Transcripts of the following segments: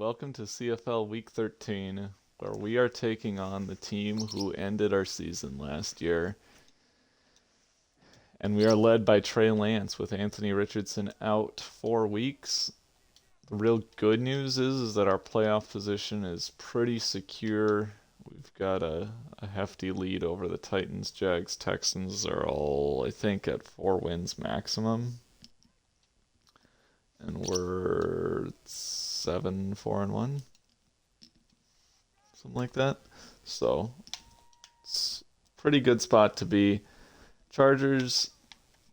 welcome to CFL Week 13, where we are taking on the team who ended our season last year. And we are led by Trey Lance with Anthony Richardson out 4 weeks. The real good news is that our playoff position is pretty secure. We've got a hefty lead over the Titans. Jags, Texans are all, I think, at 4 wins maximum. And we're 7-4-1, something like that. So it's a pretty good spot to be. Chargers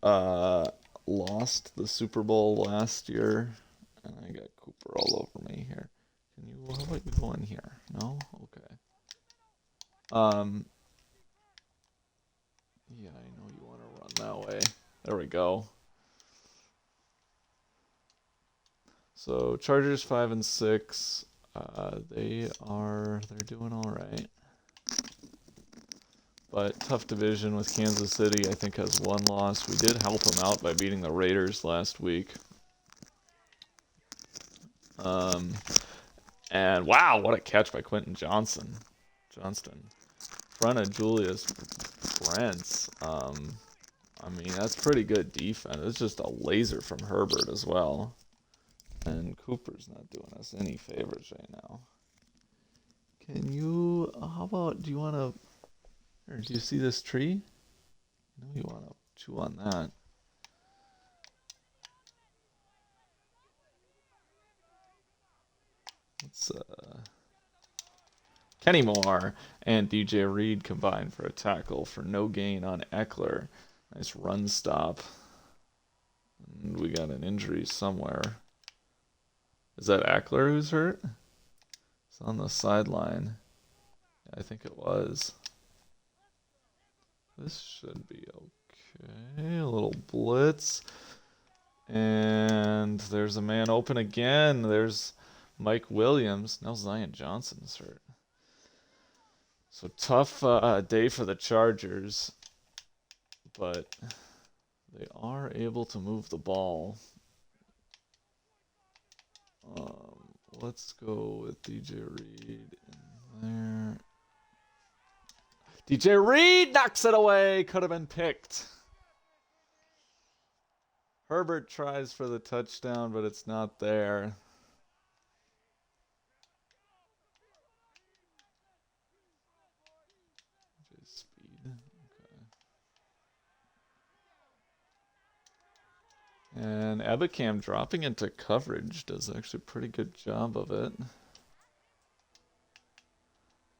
lost the Super Bowl last year, and I got Cooper all over me here. How about you go in here? No? Okay. Yeah, I know you want to run that way. There we go. So Chargers 5-6. They're doing all right. But tough division with Kansas City. I think has 1 loss. We did help them out by beating the Raiders last week. And wow, what a catch by Quentin Johnston. Front of Julius Brents. I mean, that's pretty good defense. It's just a laser from Herbert as well. And Cooper's not doing us any favors right now. How about, do you see this tree? I know you want to chew on that. Let's, Kenny Moore and DJ Reed combined for a tackle for no gain on Eckler. Nice run stop. And we got an injury somewhere. Is that Eckler who's hurt? It's on the sideline. Yeah, I think it was. This should be okay. A little blitz. And there's a man open again. There's Mike Williams. Now Zion Johnson's hurt. So tough day for the Chargers. But they are able to move the ball. Let's go with DJ Reed in there. DJ Reed knocks it away. Could have been picked. Herbert tries for the touchdown, but it's not there. Speed. Okay. And Ebicam dropping into coverage does actually a pretty good job of it.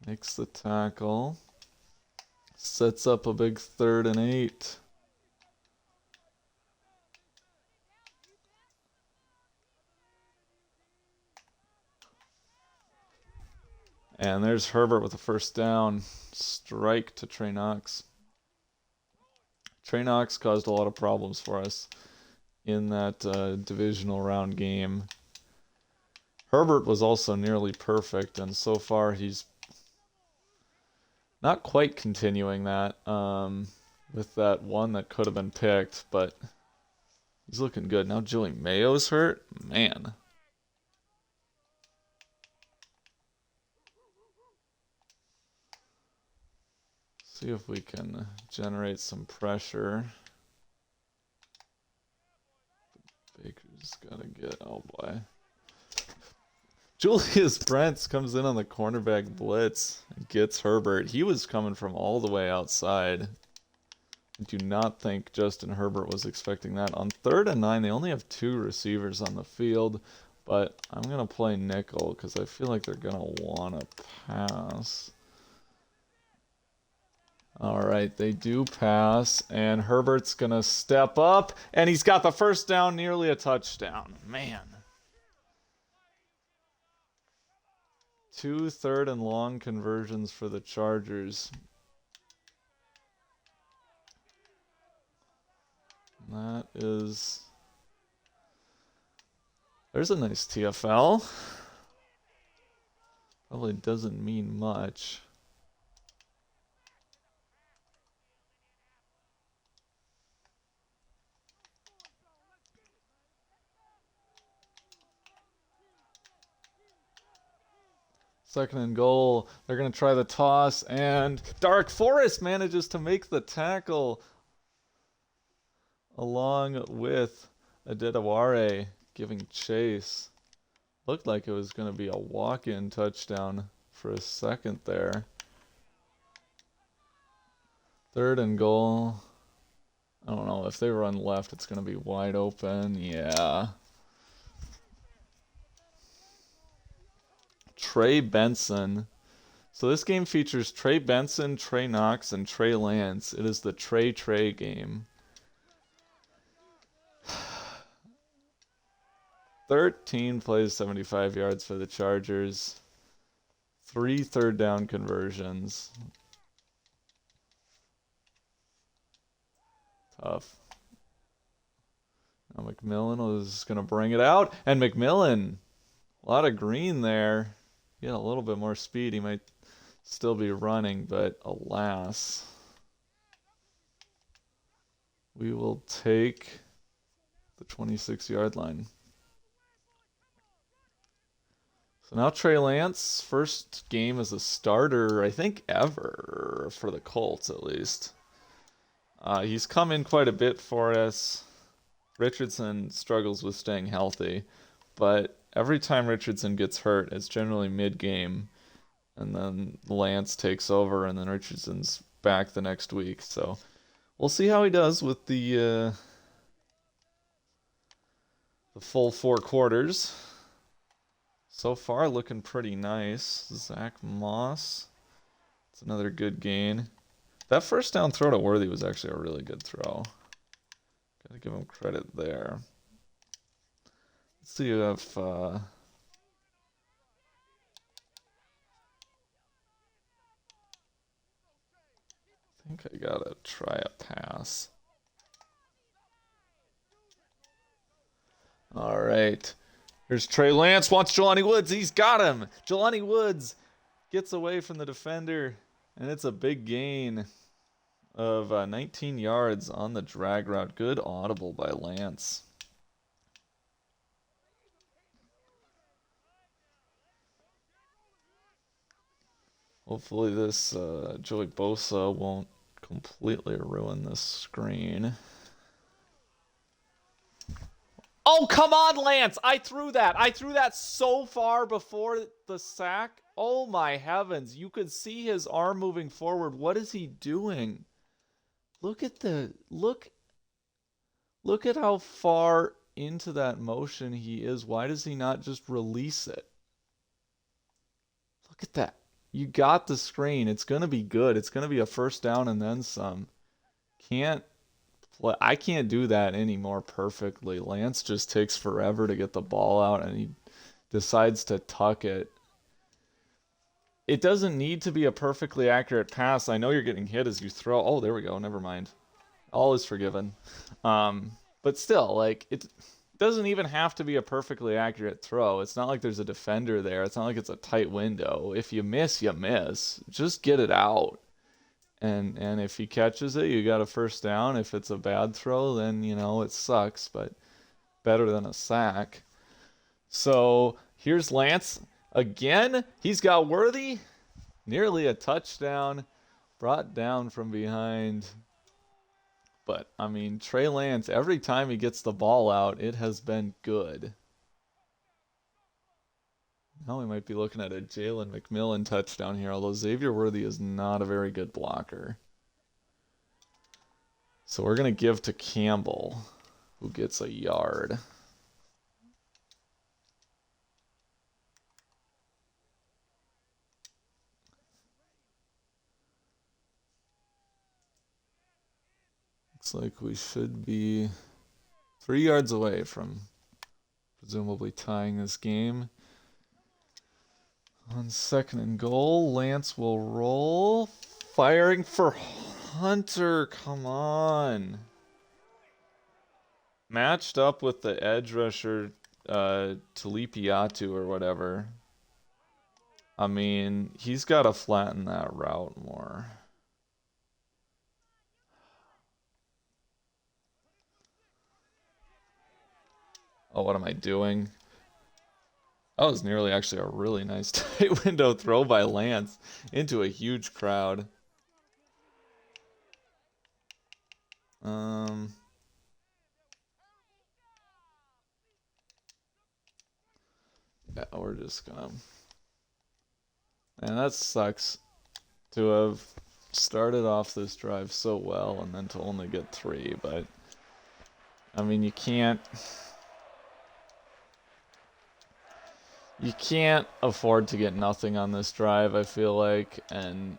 Makes the tackle. Sets up a big 3rd and 8. And there's Herbert with a first down. Strike to Trey Knox. Trey Knox caused a lot of problems for us in that divisional round game. Herbert was also nearly perfect, and so far he's not quite continuing that with that one that could have been picked, but he's looking good. Now Joey Mayo's hurt. Man. See if we can generate some pressure. Baker's got to get, oh boy. Julius Brents comes in on the cornerback blitz and gets Herbert. He was coming from all the way outside. I do not think Justin Herbert was expecting that. On 3rd and 9, they only have 2 receivers on the field, but I'm going to play nickel because I feel like they're going to want to pass. All right, they do pass, and Herbert's going to step up, and he's got the first down, nearly a touchdown. Man. 2 3rd and long conversions for the Chargers. That is... There's a nice TFL. Probably doesn't mean much. 2nd and goal. They're going to try the toss, and Dark Forest manages to make the tackle along with Adedaware giving chase. Looked like it was going to be a walk-in touchdown for a second there. 3rd and goal. I don't know. If they run left, it's going to be wide open. Yeah. Trey Benson. So this game features Trey Benson, Trey Knox, and Trey Lance. It is the Trey game. 13 plays, 75 yards for the Chargers. 3 third down conversions. Tough. Now McMillan was going to bring it out. And McMillan, a lot of green there. He had a little bit more speed. He might still be running, but alas. We will take the 26-yard line. So now Trey Lance, first game as a starter, I think ever, for the Colts at least. He's come in quite a bit for us. Richardson struggles with staying healthy, but every time Richardson gets hurt, it's generally mid-game, and then Lance takes over, and then Richardson's back the next week. So we'll see how he does with the full 4 quarters. So far, looking pretty nice. Zach Moss. It's another good gain. That first down throw to Worthy was actually a really good throw. Gotta give him credit there. Let's see if I think I gotta try a pass. All right. Here's Trey Lance, wants Jelani Woods. He's got him. Jelani Woods gets away from the defender, and it's a big gain of 19 yards on the drag route. Good audible by Lance. Hopefully this Joey Bosa won't completely ruin this screen. Oh, come on, Lance. I threw that. I threw that so far before the sack. Oh, my heavens. You could see his arm moving forward. What is he doing? Look at look at how far into that motion he is. Why does he not just release it? Look at that. You got the screen. It's going to be good. It's going to be a first down and then some. I can't do that anymore perfectly. Lance just takes forever to get the ball out, and he decides to tuck it. It doesn't need to be a perfectly accurate pass. I know you're getting hit as you throw. Oh, there we go. Never mind. All is forgiven. But still, like, it doesn't even have to be a perfectly accurate throw. It's not like there's a defender there. It's not like it's a tight window. If you miss, you miss. Just get it out. And if he catches it, you got a first down. If it's a bad throw, then, you know, it sucks, but better than a sack. So here's Lance again. He's got Worthy. Nearly a touchdown. Brought down from behind. But, I mean, Trey Lance, every time he gets the ball out, it has been good. Now we might be looking at a Jalen McMillan touchdown here, although Xavier Worthy is not a very good blocker. So we're going to give to Campbell, who gets a yard. Looks like we should be 3 yards away from presumably tying this game. On 2nd and goal, Lance will roll. Firing for Hunter. Come on. Matched up with the edge rusher, Talipiatu or whatever. I mean, he's got to flatten that route more. Oh, what am I doing? That was nearly actually a really nice tight window throw by Lance into a huge crowd. Yeah, we're just gonna... And that sucks to have started off this drive so well and then to only get 3, but I mean, you can't afford to get nothing on this drive, I feel like, and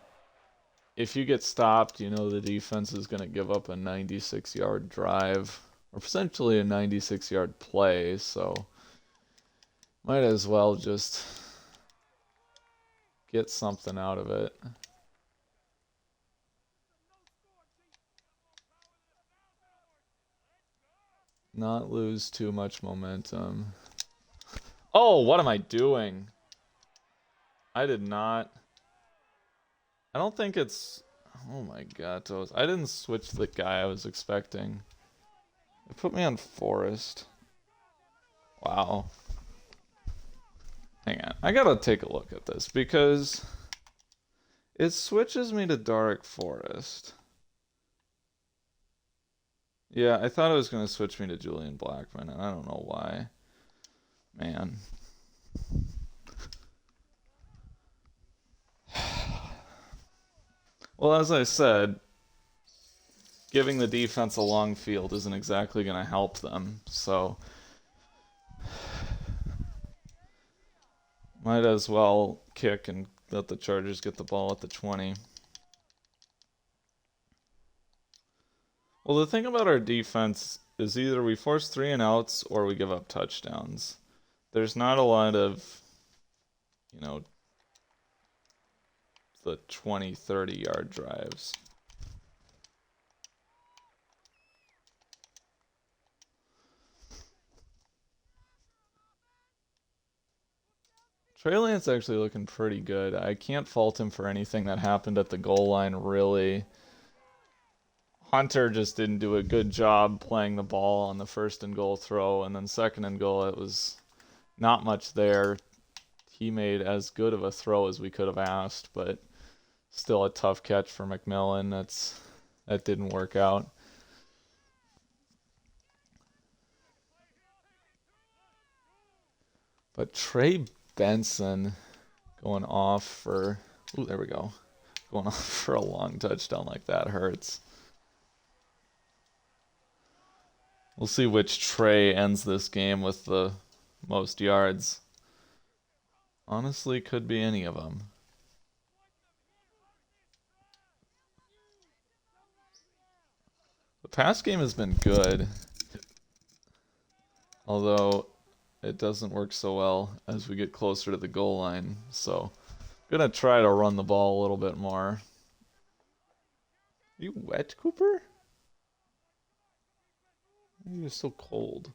if you get stopped, you know the defense is going to give up a 96-yard drive or potentially a 96-yard play, so might as well just get something out of it. Not lose too much momentum. Oh, what am I doing? I did not. I don't think it's... Oh my god, I didn't switch the guy I was expecting. It put me on Forest. Wow. Hang on. I gotta take a look at this because it switches me to Dark Forest. Yeah, I thought it was going to switch me to Julian Blackman, and I don't know why. Man. Well, as I said, giving the defense a long field isn't exactly going to help them, so might as well kick and let the Chargers get the ball at the 20. Well, the thing about our defense is either we force 3 and outs or we give up touchdowns. There's not a lot of, you know, the 20, 30-yard drives. Trey Lance actually looking pretty good. I can't fault him for anything that happened at the goal line, really. Hunter just didn't do a good job playing the ball on the 1st and goal throw, and then 2nd and goal, it was not much there. He made as good of a throw as we could have asked, but still a tough catch for McMillan. That didn't work out. But Trey Benson going off for... Ooh, there we go. Going off for a long touchdown like that hurts. We'll see which Trey ends this game with the most yards. Honestly, could be any of them. The pass game has been good, although it doesn't work so well as we get closer to the goal line. So I'm going to try to run the ball a little bit more. Are you wet, Cooper? You're so cold.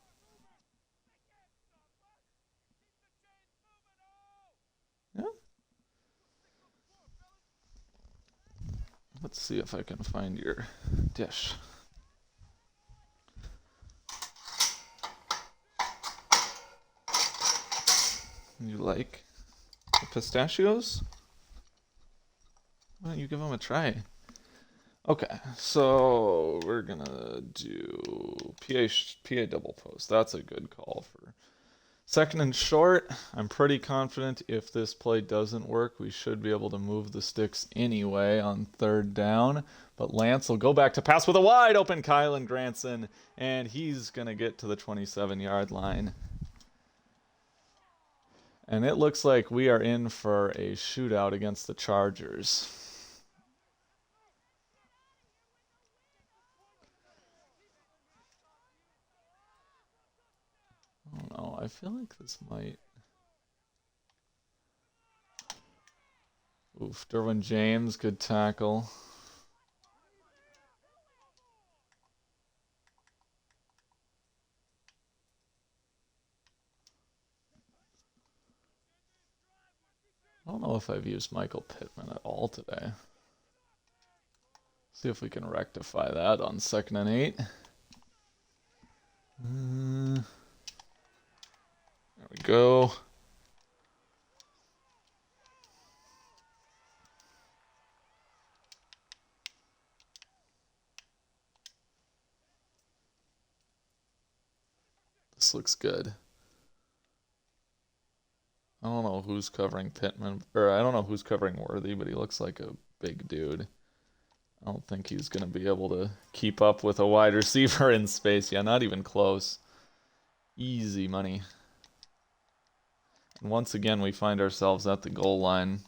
Yeah? Let's see if I can find your dish. You like the pistachios? Why don't you give them a try? Okay, so we're gonna do PA double post. That's a good call for 2nd and short. I'm pretty confident if this play doesn't work, we should be able to move the sticks anyway on 3rd down. But Lance will go back to pass with a wide open Kylan Granson, and he's gonna get to the 27-yard line. And it looks like we are in for a shootout against the Chargers. I don't know. I feel like this might... Oof. Derwin James, good tackle. I don't know if I've used Michael Pittman at all today. See if we can rectify that on 2nd and 8. There we go. This looks good. I don't know who's covering Pittman, or I don't know who's covering Worthy, but he looks like a big dude. I don't think he's going to be able to keep up with a wide receiver in space. Yeah, not even close. Easy money. And once again, we find ourselves at the goal line.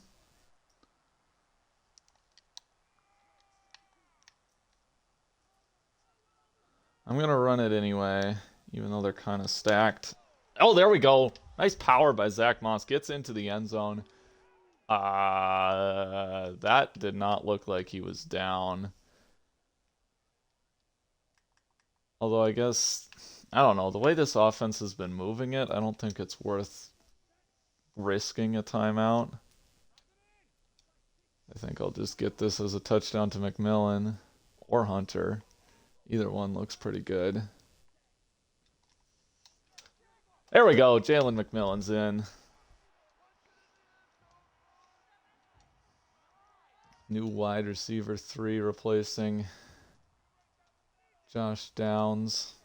I'm going to run it anyway, even though they're kind of stacked. Oh, there we go. Nice power by Zach Moss. Gets into the end zone. That did not look like he was down. Although I guess, I don't know, the way this offense has been moving it, I don't think it's worth risking a timeout. I think I'll just get this as a touchdown to McMillan or Hunter. Either one looks pretty good. There we go. Jalen McMillan's in. New wide receiver 3 replacing Josh Downs.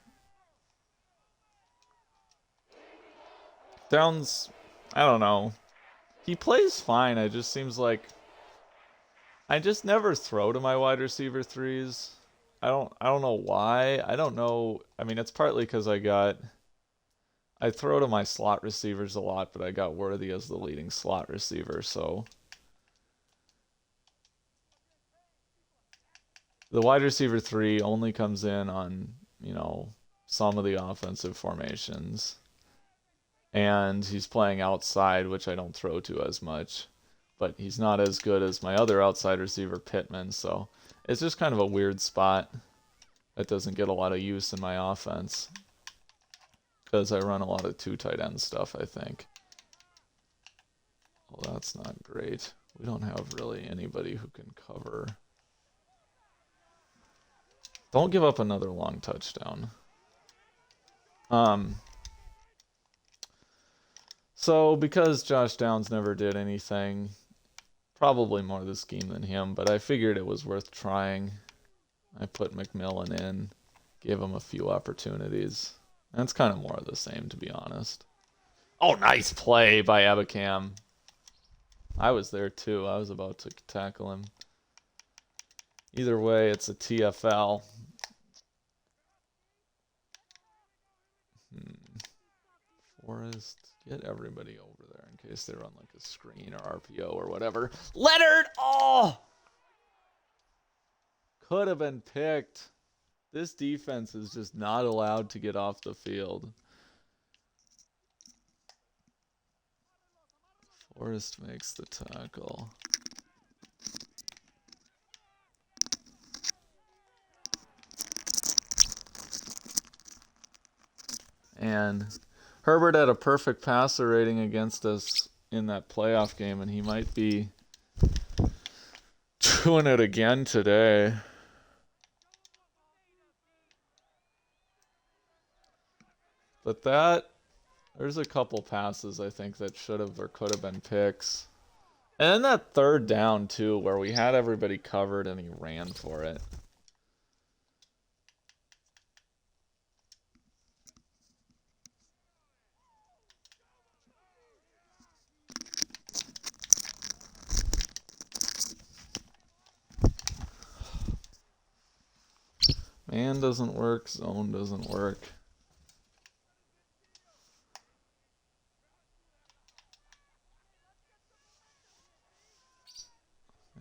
Downs, I don't know. He plays fine. It just seems like I just never throw to my wide receiver 3s. I don't know why. I don't know. I mean, it's partly because I throw to my slot receivers a lot, but I got Worthy as the leading slot receiver, so the wide receiver 3 only comes in on, some of the offensive formations. And he's playing outside, which I don't throw to as much. But he's not as good as my other outside receiver, Pittman, so it's just kind of a weird spot that doesn't get a lot of use in my offense. Because I run a lot of 2 tight end stuff, I think. Well, that's not great. We don't have really anybody who can cover. Don't give up another long touchdown. So because Josh Downs never did anything, probably more the scheme than him, but I figured it was worth trying. I put McMillan in, gave him a few opportunities. And it's kind of more of the same, to be honest. Oh, nice play by Ebikam. I was there too. I was about to tackle him. Either way, it's a TFL. Forrest, get everybody over there in case they run like a screen or RPO or whatever. Leonard! Oh! Could have been picked. This defense is just not allowed to get off the field. Forrest makes the tackle. And Herbert had a perfect passer rating against us in that playoff game, and he might be doing it again today. But there's a couple passes I think that should have or could have been picks. And then that third down too, where we had everybody covered and he ran for it. Man doesn't work, zone doesn't work.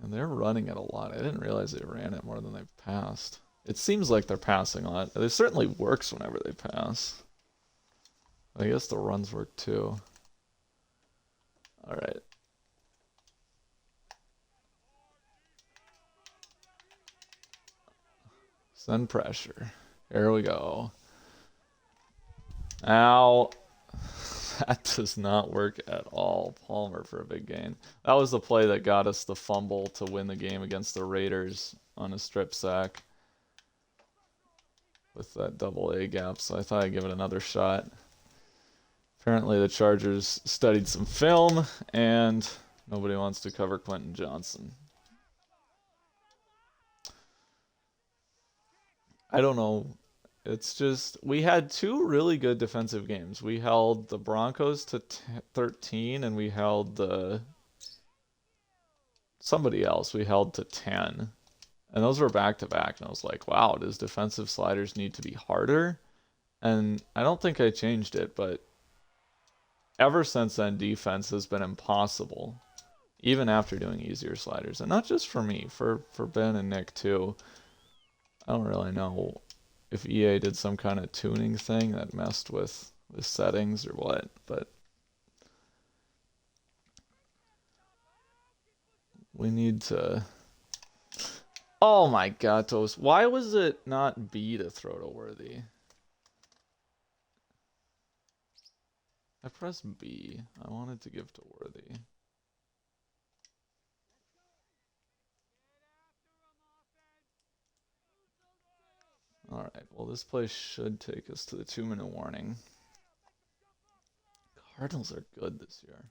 And they're running it a lot. I didn't realize they ran it more than they've passed. It seems like they're passing a lot. It certainly works whenever they pass. I guess the runs work too. All right. Send pressure. Here we go. Ow. That does not work at all. Palmer for a big gain. That was the play that got us the fumble to win the game against the Raiders on a strip sack with that double A gap, so I thought I'd give it another shot. Apparently the Chargers studied some film, and nobody wants to cover Quentin Johnson. I don't know. It's just, we had two really good defensive games. We held the Broncos to 13, and we held somebody else we held to 10. And those were back to back. And I was like, wow, does defensive sliders need to be harder? And I don't think I changed it, but ever since then, defense has been impossible, even after doing easier sliders. And not just for me, for Ben and Nick too. I don't really know if EA did some kind of tuning thing that messed with the settings or what, but we need to... Oh my god, Toast. Why was it not B to throw to Worthy? I pressed B. I wanted to give to Worthy. Alright, well this play should take us to the 2-minute warning. Cardinals are good this year.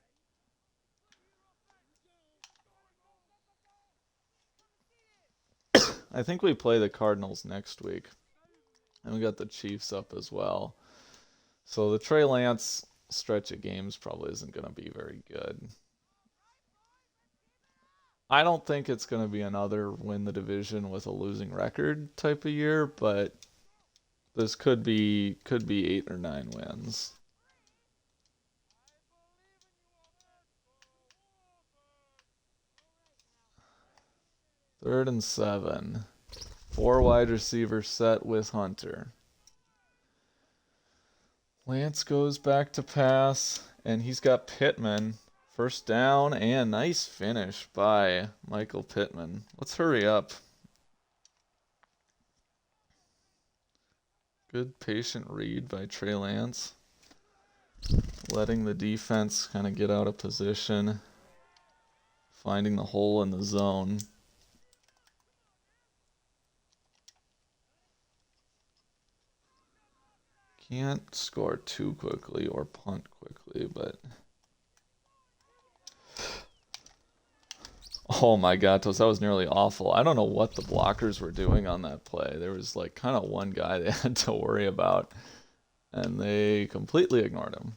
I think we play the Cardinals next week. And we got the Chiefs up as well. So the Trey Lance stretch of games probably isn't going to be very good. I don't think it's going to be another win the division with a losing record type of year, but this could be 8 or 9 wins. Third and 7. 4 wide receiver set with Hunter. Lance goes back to pass, and he's got Pittman. First down, and nice finish by Michael Pittman. Let's hurry up. Good patient read by Trey Lance. Letting the defense kind of get out of position. Finding the hole in the zone. Can't score too quickly or punt quickly, but... Oh my god, that was nearly awful. I don't know what the blockers were doing on that play. There was like kind of one guy they had to worry about, and they completely ignored him.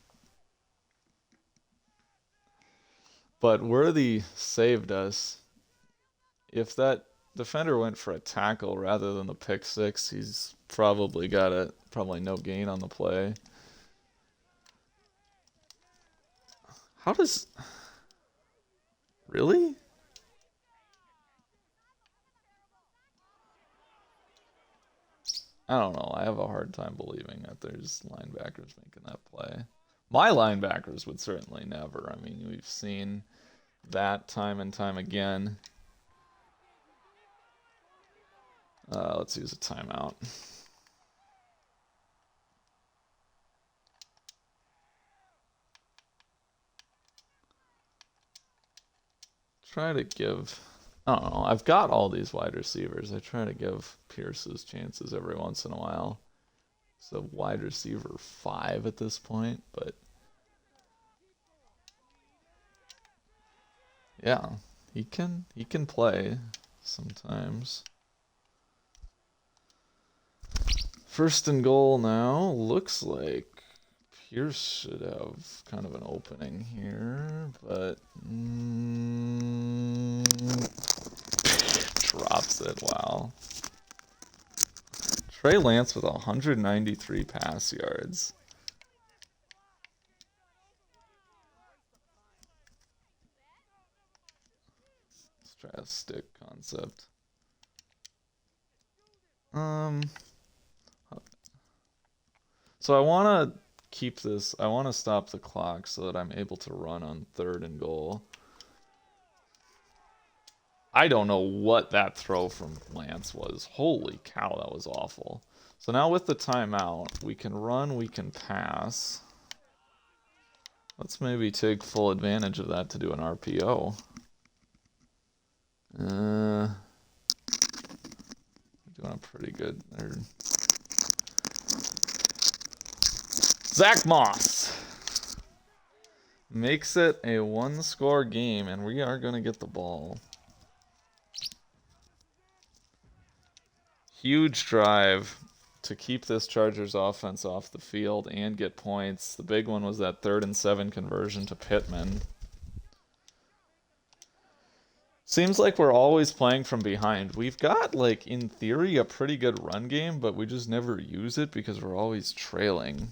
But Worthy saved us. If that defender went for a tackle rather than the pick six, he's probably got probably no gain on the play. How does... Really? I don't know. I have a hard time believing that there's linebackers making that play. My linebackers would certainly never. I mean, we've seen that time and time again. Let's use a timeout. Try to give... I don't know. I've got all these wide receivers. I try to give Pierce's chances every once in a while. It's a wide receiver 5 at this point, but... Yeah, he can play sometimes. First and goal now. Looks like Pierce should have kind of an opening here, but drops it. Wow. Trey Lance with 193 pass yards. Let's try a stick concept. So I want to keep this. I want to stop the clock so that I'm able to run on 3rd and goal. I don't know what that throw from Lance was. Holy cow, that was awful. So now with the timeout, we can run, we can pass. Let's maybe take full advantage of that to do an RPO. Doing a pretty good there. Zach Moss makes it a 1-score game, and we are going to get the ball. Huge drive to keep this Chargers offense off the field and get points. The big one was that 3rd and 7 conversion to Pittman. Seems like we're always playing from behind. We've got, like, in theory, a pretty good run game, but we just never use it because we're always trailing.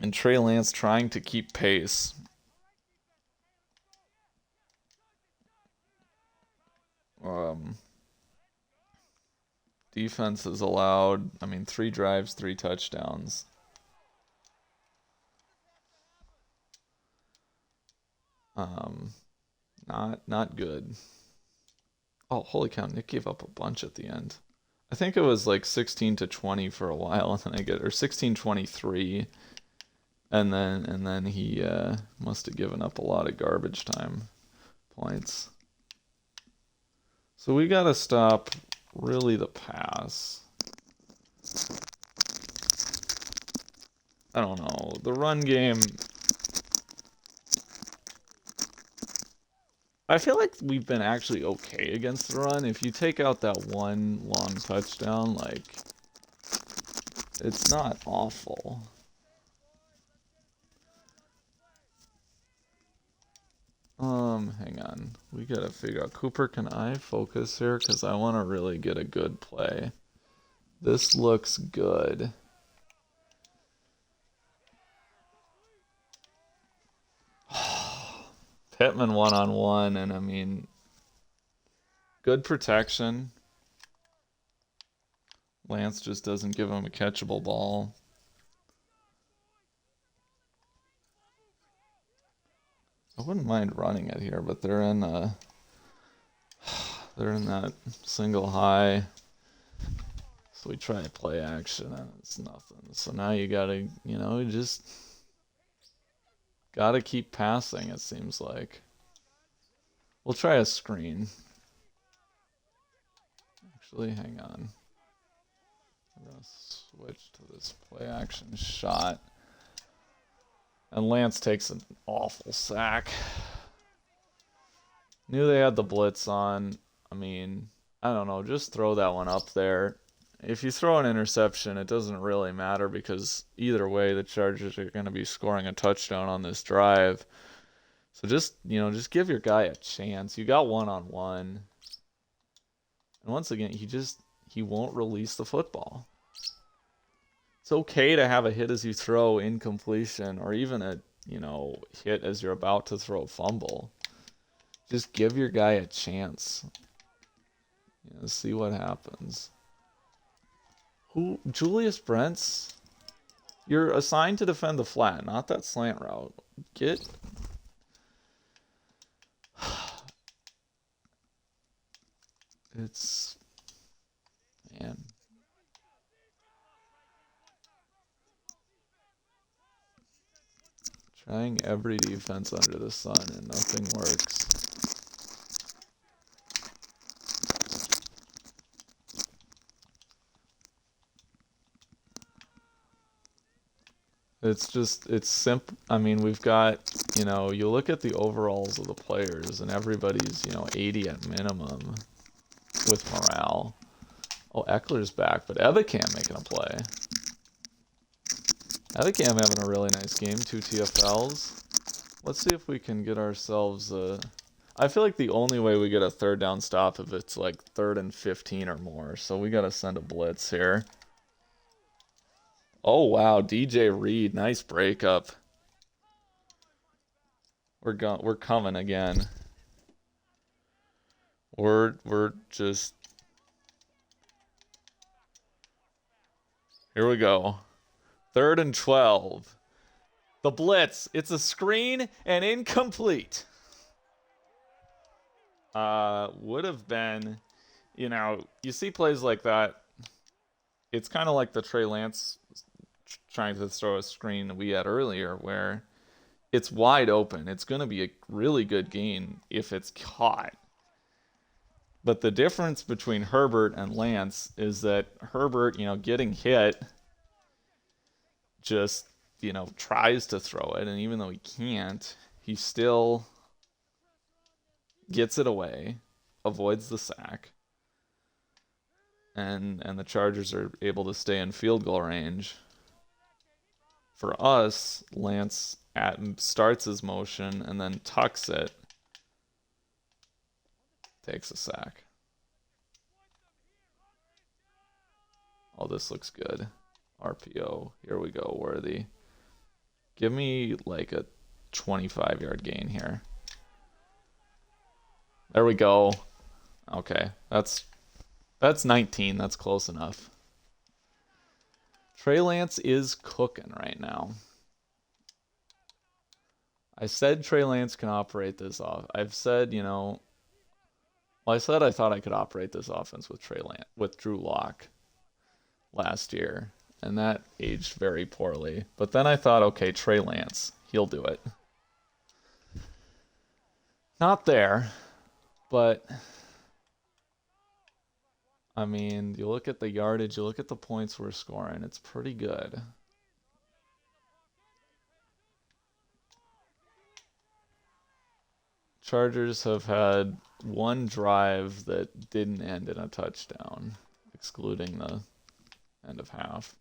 And Trey Lance trying to keep pace. Defense is allowed, 3 drives, 3 touchdowns. Not good. Oh, holy cow, Nick gave up a bunch at the end. I think it was like 16-20 for a while, and then or 16-23, and then he must have given up a lot of garbage time points. So we gotta stop really the pass. I don't know. The run game, I feel like we've been actually okay against the run. If you take out that one long touchdown, like, it's not awful. Hang on. We gotta figure out. Cooper, can I focus here? Because I want to really get a good play. This looks good. Pittman one-on-one, and good protection. Lance just doesn't give him a catchable ball. I wouldn't mind running it here, but they're in that single high. So we try to play action and it's nothing. So now you gotta, just gotta keep passing, it seems like. We'll try a screen. Actually, hang on. I'm gonna switch to this play action shot. And Lance takes an awful sack. Knew they had the blitz on. I don't know, just throw that one up there. If you throw an interception, it doesn't really matter because either way, the Chargers are going to be scoring a touchdown on this drive. So just give your guy a chance. You got one-on-one. And once again, he won't release the football. It's okay to have a hit as you throw incompletion or even a, hit as you're about to throw a fumble. Just give your guy a chance. See what happens. Julius Brents? You're assigned to defend the flat, not that slant route. It's... Man. Trying every defense under the sun and nothing works. It's simple. We've got, you look at the overalls of the players and everybody's, 80 at minimum with morale. Oh, Eckler's back, but Ebicam making a play. Ebicam having a really nice game, 2 TFLs. Let's see if we can get ourselves a... I feel like the only way we get a 3rd down stop if it's like 3rd and 15 or more, so we gotta send a blitz here. Oh wow, DJ Reed, nice breakup. We're coming again. We're just... Here we go. 3rd and 12. The blitz. It's a screen and incomplete. Would have been, you see plays like that. It's kind of like the Trey Lance trying to throw a screen we had earlier where it's wide open. It's going to be a really good gain if it's caught. But the difference between Herbert and Lance is that Herbert, getting hit just, tries to throw it. And even though he can't, he still gets it away, avoids the sack. and the Chargers are able to stay in field goal range. For us, Lance starts his motion and then tucks it, takes a sack. Oh, this looks good. RPO. Here we go, Worthy. Give me like a 25-yard gain here. There we go. Okay, that's 19. That's close enough. Trey Lance is cooking right now. I said Trey Lance can operate this off. I've said, well, I said I thought I could operate this offense with Drew Lock last year, and that aged very poorly. But then I thought, okay, Trey Lance, he'll do it. Not there, but I mean, you look at the yardage, you look at the points we're scoring, it's pretty good. Chargers have had one drive that didn't end in a touchdown, excluding the end of half.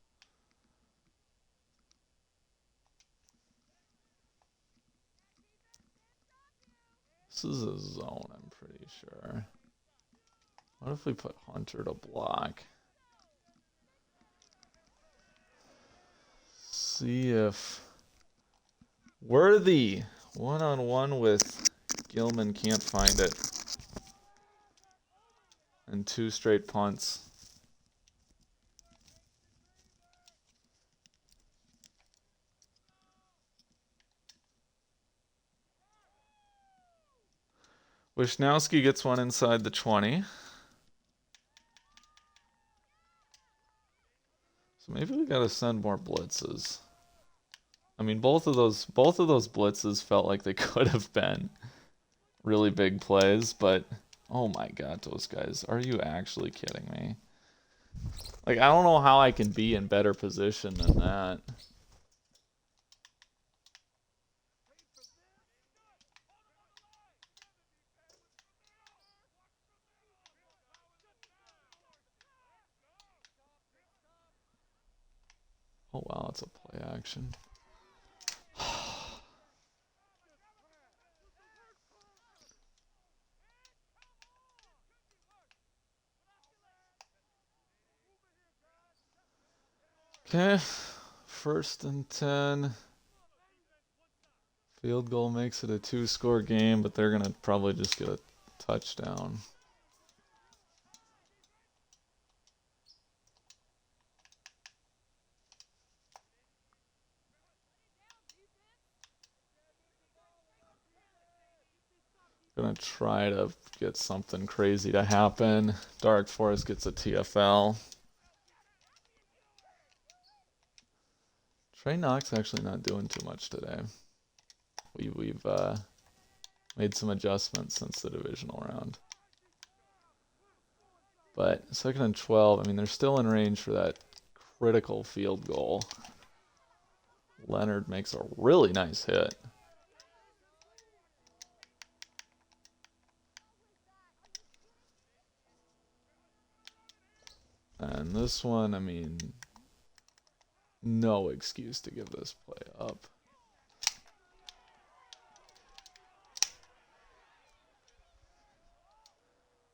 This is a zone, I'm pretty sure. What if we put Hunter to block? See if Worthy one-on-one with Gilman can't find it. And 2 straight punts. Wisnowski gets one inside the 20. So maybe we gotta send more blitzes. I mean, both of those blitzes felt like they could have been really big plays, but oh my god, those guys, are you actually kidding me? Like, I don't know how I can be in better position than that. Oh wow, it's a play action. Okay, 1st and 10. Field goal makes it a 2-score game, but they're gonna probably just get a touchdown. Gonna try to get something crazy to happen. Dark Forest gets a TFL. Trey Knox actually not doing too much today. We've made some adjustments since the divisional round. But 2nd and 12, I mean, they're still in range for that critical field goal. Leonard makes a really nice hit. And this one, I mean, no excuse to give this play up.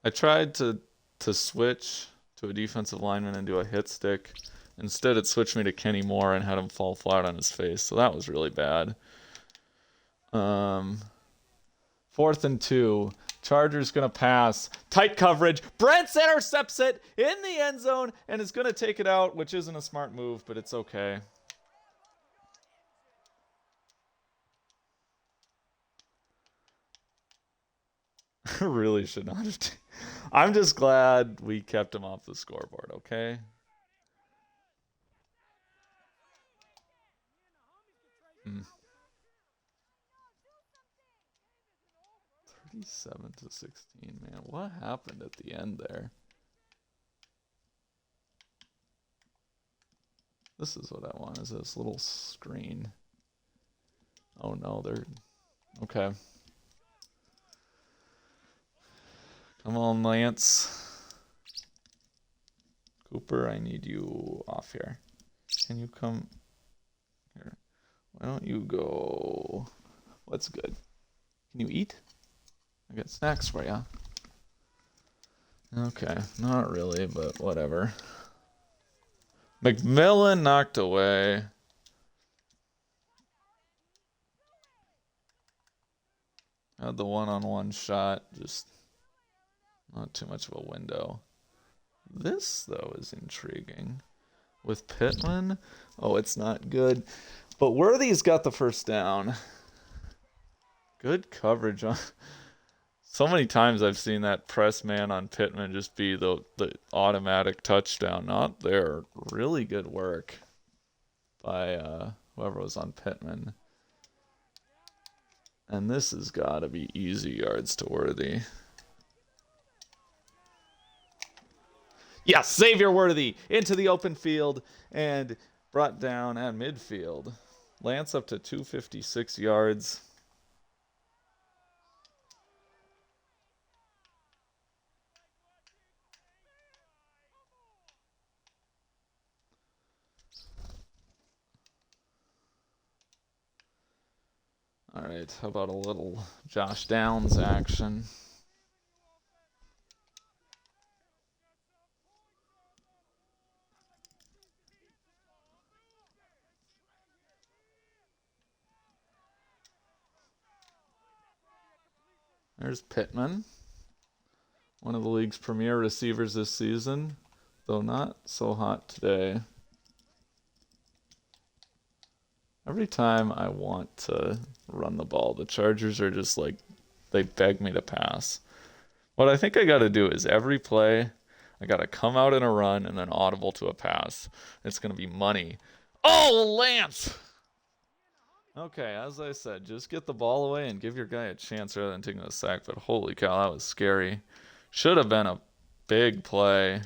I tried to switch to a defensive lineman and do a hit stick. Instead, it switched me to Kenny Moore and had him fall flat on his face, so that was really bad. 4th and 2. Chargers gonna pass. Tight coverage. Brents intercepts it in the end zone and is gonna take it out, which isn't a smart move, but it's okay. Really should not have. I'm just glad we kept him off the scoreboard, okay? Hmm. 37-16, man. What happened at the end there? This is what I want, is this little screen. Oh no, they're... Okay. Come on, Lance. Cooper, I need you off here. Can you come here? Why don't you go? What's good? Can you eat? I got snacks for you. Okay, not really, but whatever. McMillan knocked away. Had the one-on-one shot, just not too much of a window. This, though, is intriguing. With Pittman, oh, it's not good. But Worthy's got the first down. Good coverage on. So many times I've seen that press man on Pittman just be the automatic touchdown. Not there. Really good work by whoever was on Pittman. And this has got to be easy yards to Worthy. Yes, Xavier Worthy into the open field and brought down at midfield. Lance up to 256 yards. All right, how about a little Josh Downs action? There's Pittman, one of the league's premier receivers this season, though not so hot today. Every time I want to run the ball, the Chargers are just like, they beg me to pass. What I think I got to do is every play, I got to come out in a run and then audible to a pass. It's going to be money. Oh, Lance! Okay, as I said, just get the ball away and give your guy a chance rather than taking a sack. But holy cow, that was scary. Should have been a big play.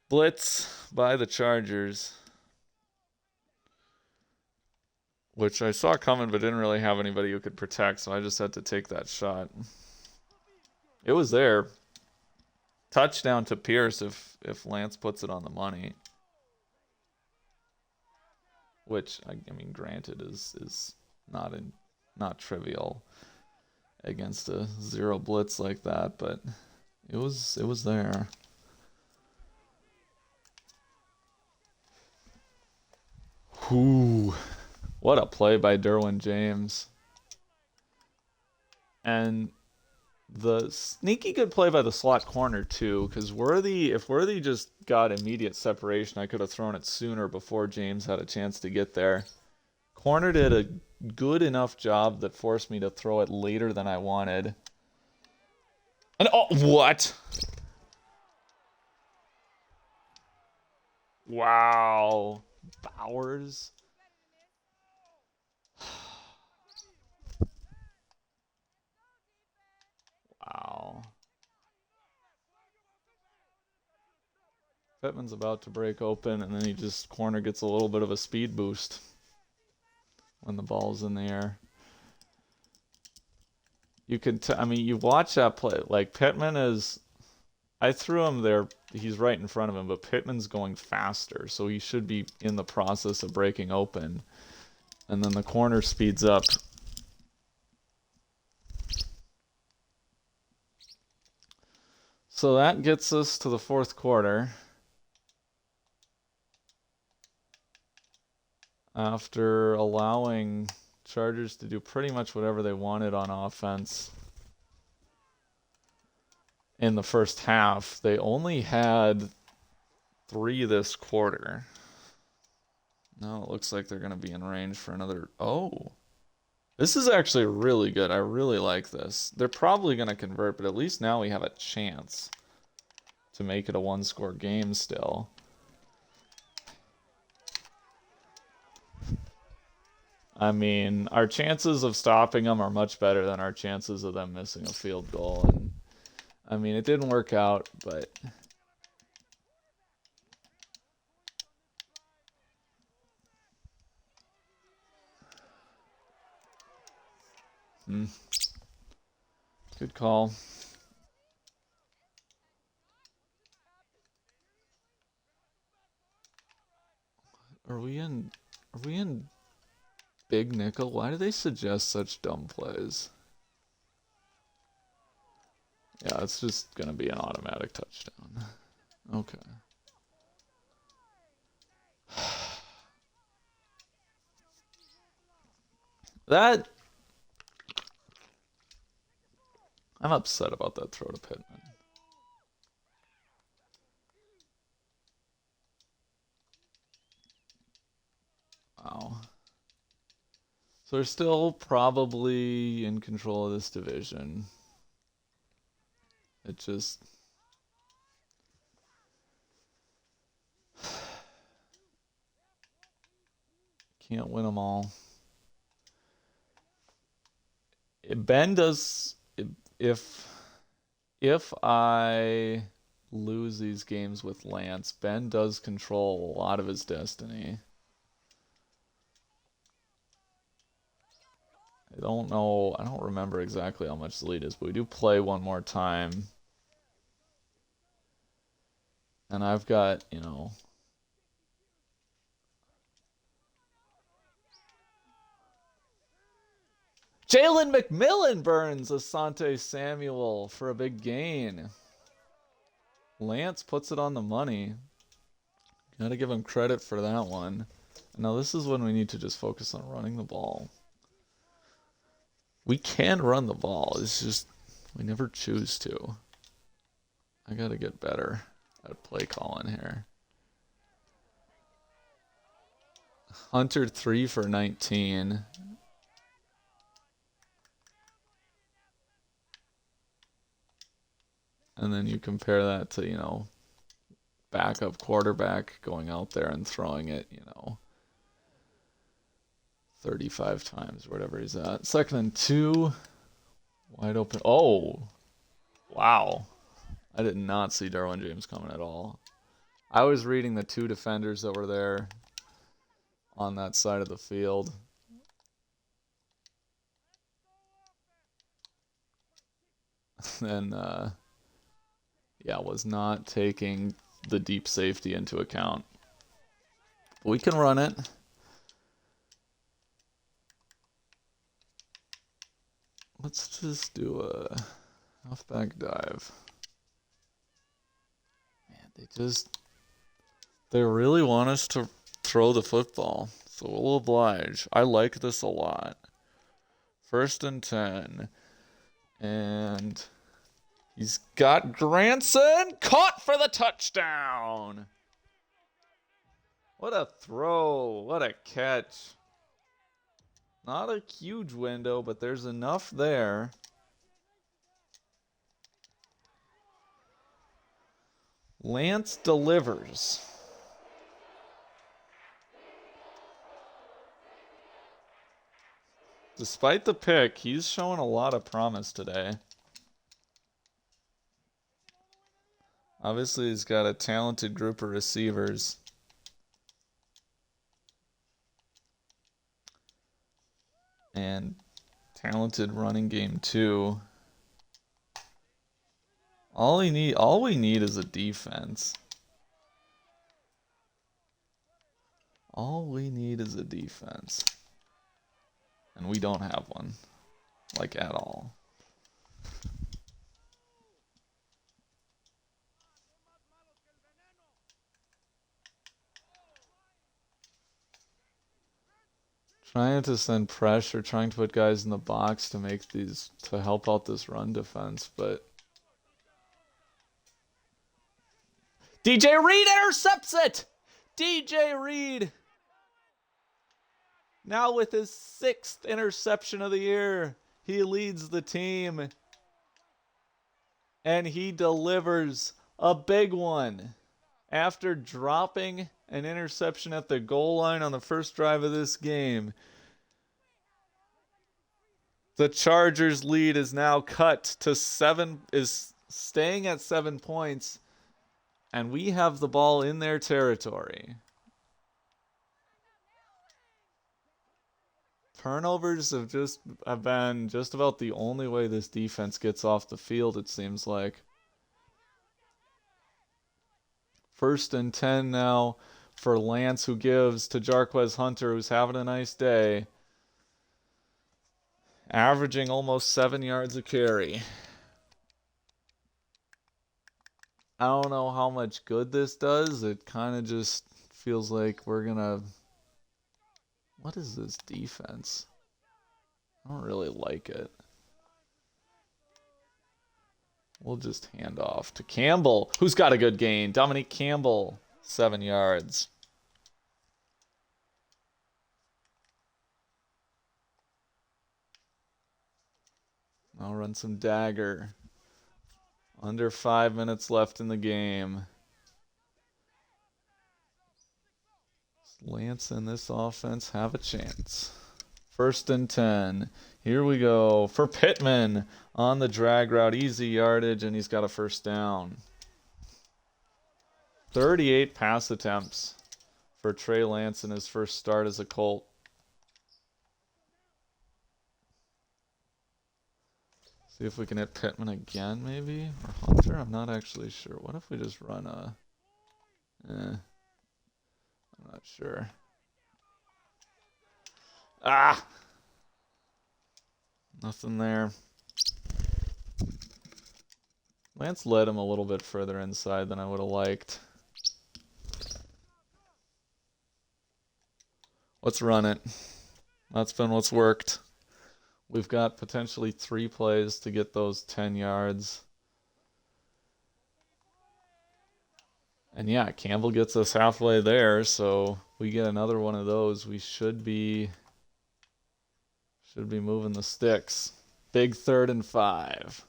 Blitz by the Chargers, which I saw coming but didn't really have anybody who could protect, so I just had to take that shot. It was there. Touchdown to Pierce if Lance puts it on the money. Which, I mean, granted, is not trivial against a zero blitz like that, but it was there. Whew. What a play by Derwin James. And the sneaky good play by the slot corner, too, because if Worthy just got immediate separation, I could have thrown it sooner before James had a chance to get there. Corner did a good enough job that forced me to throw it later than I wanted. And oh, what? Wow. Bowers. Wow. Pittman's about to break open, and then corner gets a little bit of a speed boost when the ball's in the air. You can, I mean, you watch that play. Like, Pittman is, I threw him there, he's right in front of him, but Pittman's going faster, so he should be in the process of breaking open. And then the corner speeds up. So that gets us to the fourth quarter. After allowing Chargers to do pretty much whatever they wanted on offense in the first half, they only had 3 this quarter. Now it looks like they're going to be in range for another. Oh, this is actually really good. I really like this. They're probably going to convert, but at least now we have a chance to make it a one-score game still. I mean, our chances of stopping them are much better than our chances of them missing a field goal. And I mean, it didn't work out, but good call. Are we in big nickel? Why do they suggest such dumb plays? Yeah, it's just gonna be an automatic touchdown. Okay. That I'm upset about that throw to Pittman. Wow. So they're still probably in control of this division. It just can't win them all. Ben does if I lose these games with Lance, Ben does control a lot of his destiny. I don't know. I don't remember exactly how much the lead is, but we do play one more time. And I've got, Jalen McMillan burns Asante Samuel for a big gain. Lance puts it on the money. Gotta give him credit for that one. Now this is when we need to just focus on running the ball. We can run the ball. It's just we never choose to. I gotta get better at play calling here. Hunter 3 for 19. And then you compare that to, backup quarterback going out there and throwing it, 35 times, whatever he's at. 2nd and 2. Wide open. Oh, wow. I did not see Darwin James coming at all. I was reading the 2 defenders that were there on that side of the field. And, yeah, was not taking the deep safety into account. But we can run it. Let's just do a halfback dive. Man, they really want us to throw the football, so we'll oblige. I like this a lot. 1st and 10. And he's got Granson caught for the touchdown. What a throw. What a catch. Not a huge window, but there's enough there. Lance delivers. Despite the pick, he's showing a lot of promise today. Obviously, he's got a talented group of receivers. And talented running game too. All we need is a defense. All we need is a defense. And we don't have one. Like, at all. Trying to send pressure, trying to put guys in the box to help out this run defense, but DJ Reed intercepts it! DJ Reed now with his 6th interception of the year. He leads the team. And he delivers a big one. After dropping an interception at the goal line on the first drive of this game, the Chargers' lead is now cut to 7, is staying at 7 points, and we have the ball in their territory. Turnovers have been just about the only way this defense gets off the field, it seems like. 1st and 10 now for Lance, who gives to Jarquez Hunter, who's having a nice day. Averaging almost 7 yards a carry. I don't know how much good this does. It kind of just feels like we're going to... What is this defense? I don't really like it. We'll just hand off to Campbell, who's got a good gain. Dominique Campbell, 7 yards. I'll run some dagger. Under 5 minutes left in the game. Does Lance and this offense have a chance? 1st and 10. Here we go for Pittman on the drag route. Easy yardage, and he's got a 1st down. 38 pass attempts for Trey Lance in his first start as a Colt. See if we can hit Pittman again, maybe? Or Hunter? I'm not actually sure. What if we just run a... I'm not sure. Ah! Nothing there. Lance led him a little bit further inside than I would have liked. Let's run it. That's been what's worked. We've got potentially 3 plays to get those 10 yards. And yeah, Campbell gets us halfway there, so we get another one of those. We should be moving the sticks. Big 3rd and 5.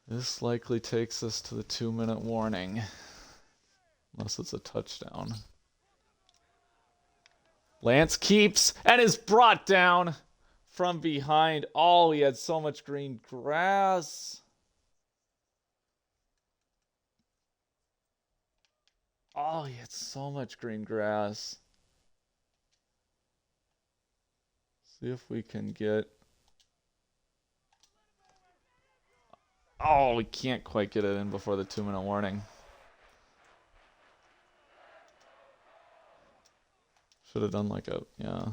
This likely takes us to the 2-minute warning. Unless it's a touchdown. Lance keeps and is brought down from behind. Oh, he had so much green grass. Oh, he had so much green grass. See if we can get... Oh, we can't quite get it in before the 2-minute warning. Should have done like a... Yeah.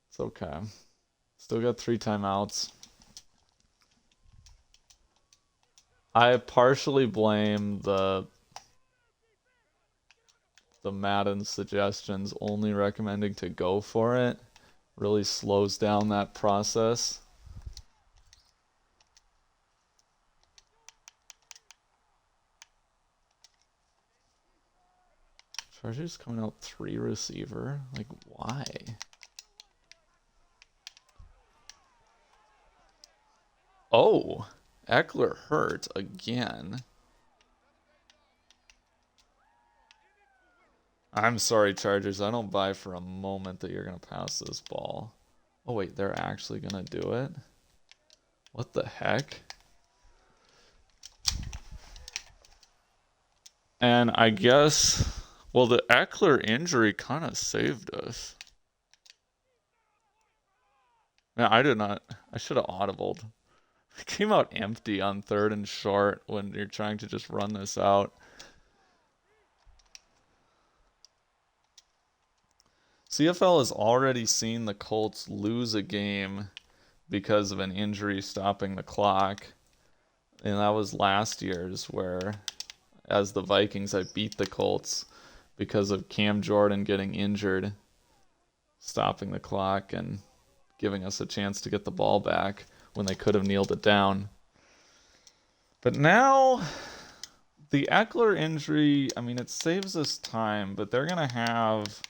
It's okay. Still got 3 timeouts. I partially blame the Madden suggestions only recommending to go for it. Really slows down that process. Chargers coming out 3 receiver. Like, why? Oh, Eckler hurt again. I'm sorry, Chargers. I don't buy for a moment that you're going to pass this ball. Oh, wait, they're actually going to do it? What the heck? And I guess, well, the Eckler injury kind of saved us. No, I did not. I should have audibled. It came out empty on 3rd and short when you're trying to just run this out. CFL has already seen the Colts lose a game because of an injury stopping the clock. And that was last year's, where, as the Vikings, I beat the Colts because of Cam Jordan getting injured, stopping the clock and giving us a chance to get the ball back when they could have kneeled it down. But now, the Eckler injury, I mean, it saves us time, but they're going to have...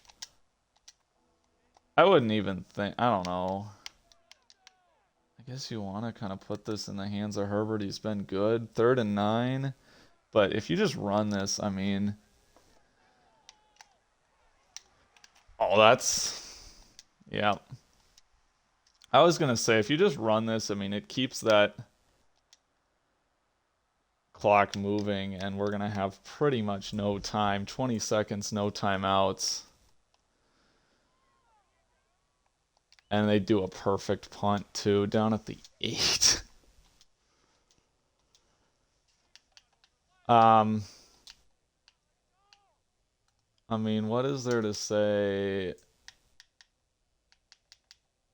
I wouldn't even think... I don't know. I guess you want to kind of put this in the hands of Herbert. He's been good. 3rd and 9. But if you just run this, I mean... Oh, that's... Yeah. I was going to say, if you just run this, I mean, it keeps that clock moving, and we're going to have pretty much no time. 20 seconds, no timeouts. And they do a perfect punt, too, down at the 8. I mean, what is there to say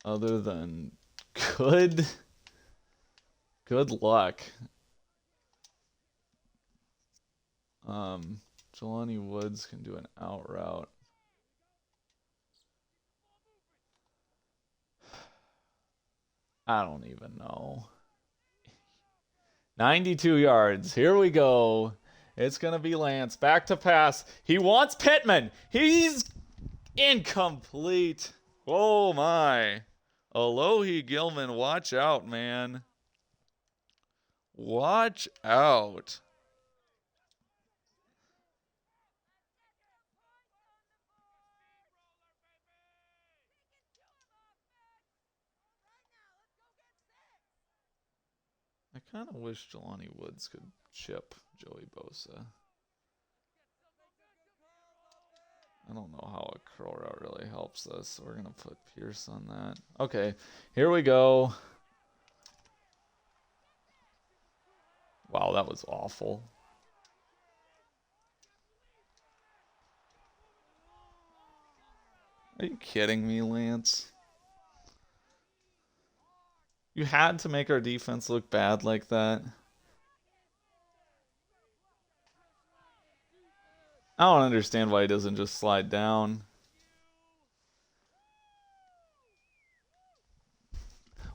other than good luck? Jelani Woods can do an out route. I don't even know. 92 yards. Here we go. It's going to be Lance. Back to pass. He wants Pittman. He's incomplete. Oh, my. Alohi Gilman, watch out, man. Watch out. I kind of wish Jelani Woods could chip Joey Bosa. I don't know how a curl route really helps us, so we're going to put Pierce on that. Okay, here we go. Wow, that was awful. Are you kidding me, Lance? You had to make our defense look bad like that. I don't understand why he doesn't just slide down.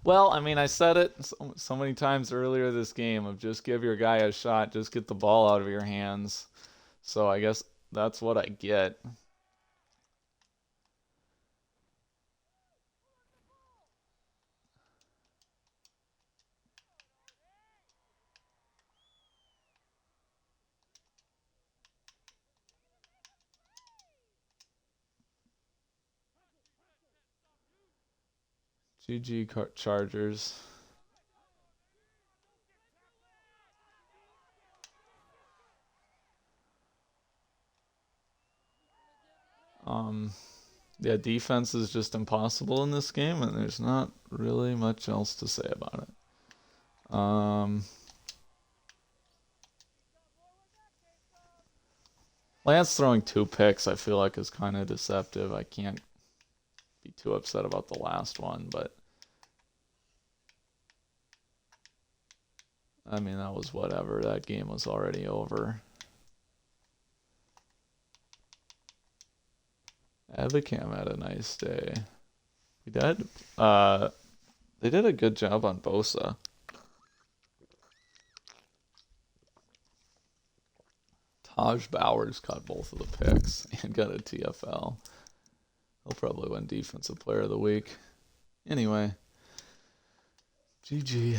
Well, I mean, I said it so many times earlier this game of just give your guy a shot, just get the ball out of your hands. So I guess that's what I get. GG Chargers. Yeah, defense is just impossible in this game, and there's not really much else to say about it. Lance throwing 2 picks, I feel like, is kind of deceptive. I can't be too upset about the last one, but I mean, that was whatever. That game was already over. Abicam had a nice day. We did. They did a good job on Bosa. Taj Bowers caught both of the picks and got a TFL. He'll probably win Defensive Player of the Week. Anyway, GG.